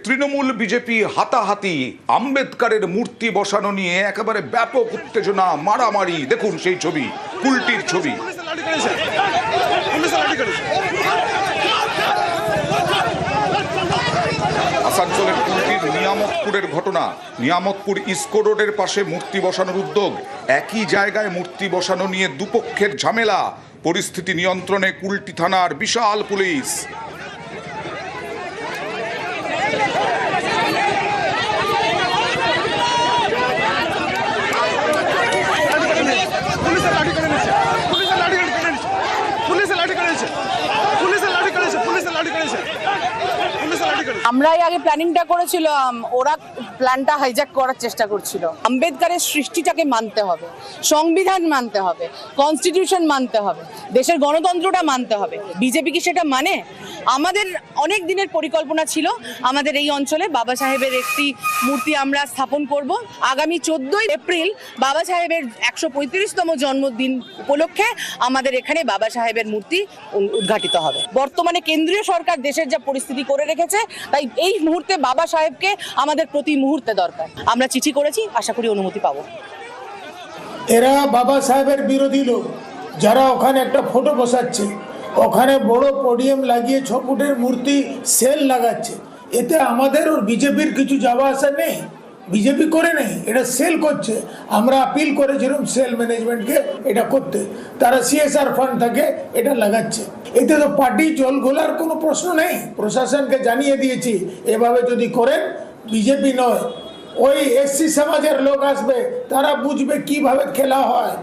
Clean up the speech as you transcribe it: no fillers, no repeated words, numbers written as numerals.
Trinamool BJP হাতাহাতি, আম্বেদকরের মূর্তি বসানো নিয়ে একেবারে ব্যাপক উত্তেজনা, মারামারি। দেখুন সেই ছবি, কুলটির ছবি। আসানসোলের কুলটির নিয়ামতপুরের ঘটনা। নিয়ামতপুর ইস্কো রোডের পাশে মূর্তি বসানোর উদ্যোগ, একই জায়গায় মূর্তি বসানো নিয়ে দুপক্ষের ঝামেলা। পরিস্থিতি নিয়ন্ত্রণে কুলটি থানার বিশাল পুলিশ। আমরাই আগে প্ল্যানিংটা করেছিলাম, ওরা প্ল্যানটা হাইজ্যাক করার চেষ্টা করছিল। আম্বেদকরের সৃষ্টিটাকে মানতে হবে, সংবিধান মানতে হবে, কনস্টিটিউশন মানতে হবে, দেশের গণতন্ত্রটা মানতে হবে। বিজেপি কি সেটা মানে? আমাদের অনেক দিনের পরিকল্পনা ছিল আমাদের এই অঞ্চলে বাবা সাহেবের একটি মূর্তি আমরা স্থাপন করব। আগামী 14 এপ্রিল বাবা সাহেবের 135তম জন্মদিন উপলক্ষে আমাদের এখানে বাবা সাহেবের মূর্তি উদ্ঘাটিত হবে। বর্তমানে কেন্দ্রীয় সরকার দেশের যা পরিস্থিতি করে রেখেছে, তাই এই মুহূর্তে বাবা সাহেবকে আমাদের প্রতি মুহূর্তে দরকার। আমরা চিঠি করেছি, আশা করি অনুমতি পাবো। এরা বাবা সাহেবের বিরোধী লোক, যারা ওখানে একটা ফটো বসাচ্ছে, ওখানে বড় পোডিয়াম লাগিয়ে 6 ফুটের মূর্তি সেল লাগাচ্ছে। এতে আমাদের ওর বিজেপির কিছু যাওয়া আসা নেই। বিজেপি করে নেই, এটা সেল করছে। আমরা আপিল করেছিলাম সেল ম্যানেজমেন্টকে এটা করতে, তারা সিএসআর ফান্ড থেকে এটা লাগাচ্ছে। এতে তো পার্টি জল ঘোলার কোনো প্রশ্ন নেই। প্রশাসনকে জানিয়ে দিয়েছি, এভাবে যদি করেন বিজেপি নয়, ওই এসসি সমাজের লোক আসবে, তারা বুঝবে কিভাবে খেলা হয়।